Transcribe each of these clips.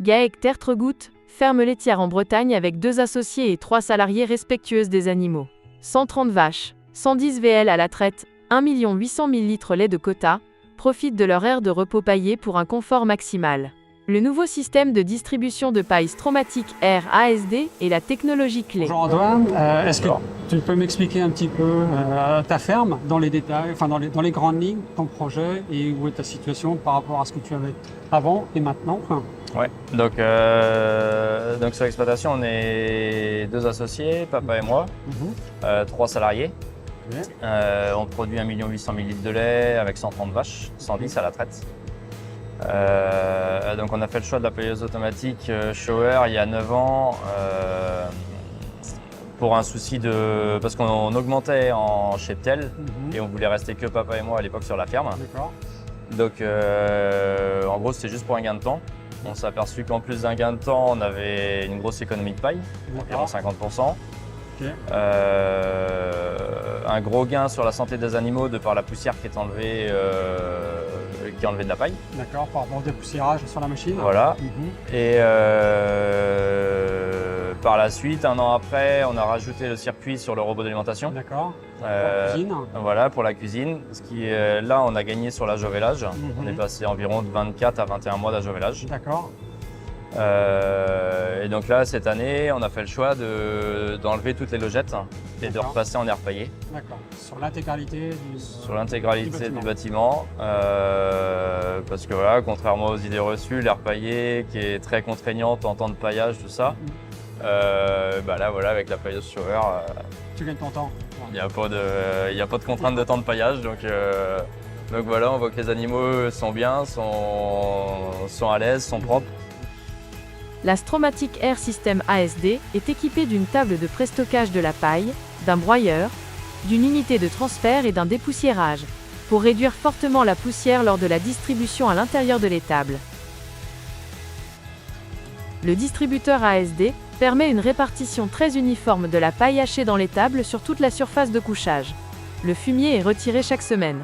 Gaëc Tertregout, ferme laitière en Bretagne avec 2 associés et 3 salariés respectueuses des animaux. 130 vaches, 110 VL à la traite, 1 800 000 litres lait de quota, profitent de leur aire de repos paillée pour un confort maximal. Le nouveau système de distribution de paille Stromatic Air ASD est la technologie clé. Bonjour Antoine, est-ce que tu peux m'expliquer un petit peu ta ferme dans les détails, enfin dans les grandes lignes, ton projet et où est ta situation par rapport à ce que tu avais avant et maintenant? Ouais, donc sur l'exploitation, on est 2 associés, papa et moi, 3 salariés. Okay. On produit 1 800 000 litres de lait avec 130 vaches, 110 à la traite. Donc on a fait le choix de la pailleuse automatique Shower il y a 9 ans pour un souci de... parce qu'on augmentait en cheptel et on voulait rester que papa et moi à l'époque sur la ferme. Donc en gros c'était juste pour un gain de temps. On s'est aperçu qu'en plus d'un gain de temps, on avait une grosse économie de paille, environ 50%. Okay. Un gros gain sur la santé des animaux de par la poussière qui est enlevée de la paille. D'accord, par rapport au dépoussiérage sur la machine. Voilà. Et par la suite, 1 an après, on a rajouté le circuit sur le robot d'alimentation. D'accord. Pour la cuisine. Voilà, pour la cuisine. Ce qui est, là, on a gagné sur l'ajovélage. On est passé environ de 24 à 21 mois d'ajovélage. D'accord. Et donc là, cette année, on a fait le choix d'enlever toutes les logettes et de repasser en air paillé. D'accord. Sur l'intégralité du bâtiment. Parce que voilà, contrairement aux idées reçues, l'air paillé qui est très contraignante en temps de paillage, tout ça, là, voilà, avec la pailleuse Shower, tu gagnes ton temps. Il n'y a pas de contrainte de temps de paillage. Donc voilà, on voit que les animaux sont bien, sont à l'aise, sont propres. La Stromatic Air System ASD est équipée d'une table de préstockage de la paille, d'un broyeur, d'une unité de transfert et d'un dépoussiérage, pour réduire fortement la poussière lors de la distribution à l'intérieur de l'étable. Le distributeur ASD permet une répartition très uniforme de la paille hachée dans l'étable sur toute la surface de couchage. Le fumier est retiré chaque semaine.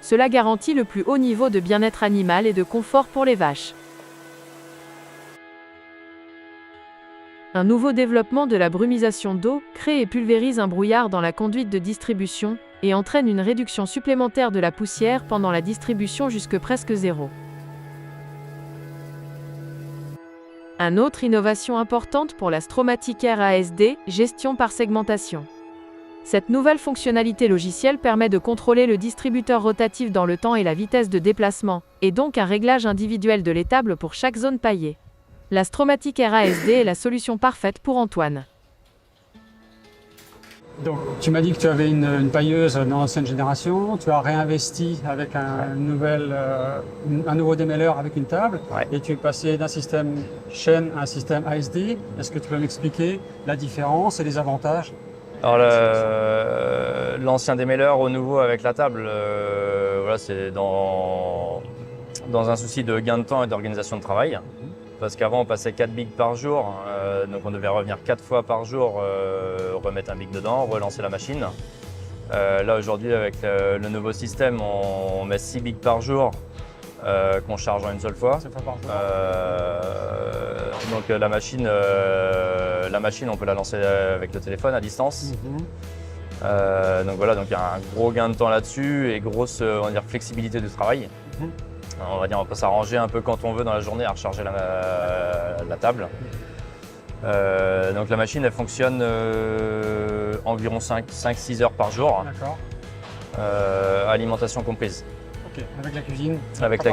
Cela garantit le plus haut niveau de bien-être animal et de confort pour les vaches. Un nouveau développement de la brumisation d'eau crée et pulvérise un brouillard dans la conduite de distribution et entraîne une réduction supplémentaire de la poussière pendant la distribution jusque presque zéro. Une autre innovation importante pour la Stromatic Air ASD, gestion par segmentation. Cette nouvelle fonctionnalité logicielle permet de contrôler le distributeur rotatif dans le temps et la vitesse de déplacement, et donc un réglage individuel de l'étable pour chaque zone paillée. La Stromatic Air ASD est la solution parfaite pour Antoine. Donc, tu m'as dit que tu avais une pailleuse dans l'ancienne génération, tu as réinvesti avec un nouveau démêleur avec une table, et tu es passé d'un système chaîne à un système ASD. Est-ce que tu peux m'expliquer la différence et les avantages? Alors l'ancien démêleur au nouveau avec la table, voilà, c'est dans un souci de gain de temps et d'organisation de travail. Parce qu'avant on passait 4 bigs par jour, donc on devait revenir 4 fois par jour, remettre un big dedans, relancer la machine. Là aujourd'hui avec le nouveau système, on met 6 bigs par jour qu'on charge en une seule fois. Donc la machine on peut la lancer avec le téléphone à distance. Donc voilà, donc il y a un gros gain de temps là-dessus et grosse flexibilité du travail. On va pas s'arranger un peu quand on veut dans la journée à recharger la table. Donc la machine elle fonctionne environ 5-6 heures par jour. D'accord. Alimentation comprise. Ok, avec la cuisine. Avec ouais,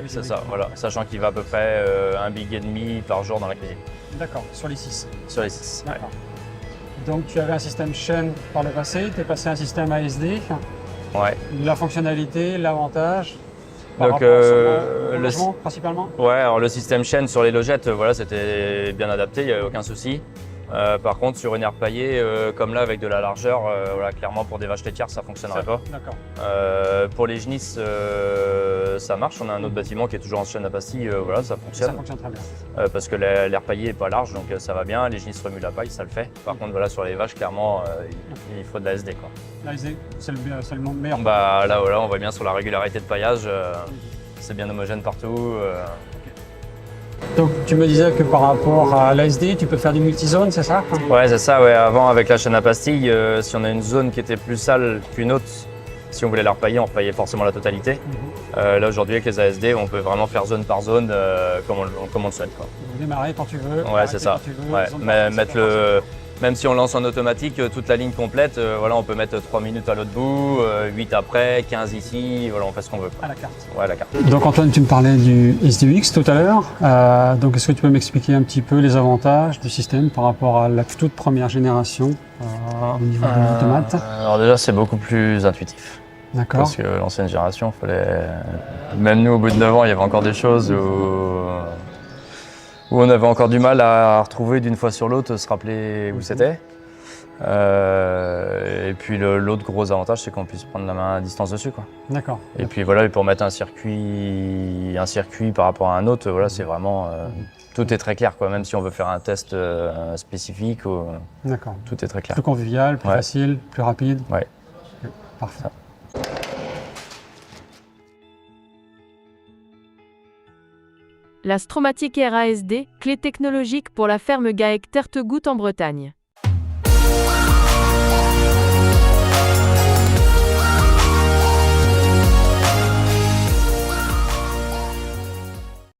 c'est ça, voilà. Sachant qu'il va à peu près 1,5 big par jour dans la cuisine. D'accord, sur les 6. Sur les 6. D'accord. Donc tu avais un système chaîne par le passé, tu es passé à un système ASD. Ouais. La fonctionnalité, l'avantage. Donc principalement. Ouais, alors le système chaîne sur les logettes, voilà, c'était bien adapté, il n'y avait aucun souci. Par contre, sur une aire paillée, comme là avec de la largeur, voilà, clairement pour des vaches laitières, ça ne fonctionnerait pas. D'accord. Pour les genisses, ça marche. On a un autre bâtiment qui est toujours en chaîne à pastille, voilà, ça fonctionne. Ça fonctionne très bien. Parce que l'aire paillée n'est pas large, donc ça va bien. Les genisses remuent la paille, ça le fait. Par contre, voilà, sur les vaches, clairement, il faut de la SD, quoi. La SD, c'est le meilleur. Bah, là, voilà, on voit bien sur la régularité de paillage, c'est bien homogène partout. Donc tu me disais que par rapport à l'ASD, tu peux faire du multizone, c'est ça? Ouais, c'est ça. Ouais. Avant, avec la chaîne à pastilles, si on a une zone qui était plus sale qu'une autre, si on voulait la repailler, on repaillait forcément la totalité. Là, aujourd'hui, avec les ASD, on peut vraiment faire zone par zone comme on le souhaite, quoi. Démarrer quand tu veux. Ouais, c'est ça. Ouais. Mais même si on lance en automatique toute la ligne complète, voilà, on peut mettre 3 minutes à l'autre bout, 8 après, 15 ici, voilà, on fait ce qu'on veut, quoi. À la carte. Ouais, à la carte. Donc Antoine, tu me parlais du SDUX tout à l'heure. Donc est-ce que tu peux m'expliquer un petit peu les avantages du système par rapport à la toute première génération au niveau de l'automate? Alors déjà, c'est beaucoup plus intuitif. D'accord. Parce que l'ancienne génération, même nous, au bout de 9 ans, il y avait encore des choses où on avait encore du mal à retrouver d'une fois sur l'autre, se rappeler où c'était. Et puis l'autre gros avantage, c'est qu'on puisse prendre la main à distance dessus, quoi. D'accord. Et puis voilà, et pour mettre un circuit par rapport à un autre, voilà, c'est vraiment tout est très clair, quoi. Même si on veut faire un test spécifique, D'accord. tout est très clair. Plus convivial, plus facile, plus rapide. Ouais. Parfait. La Stromatic Air ASD, clé technologique pour la ferme GAEC Tertegout en Bretagne.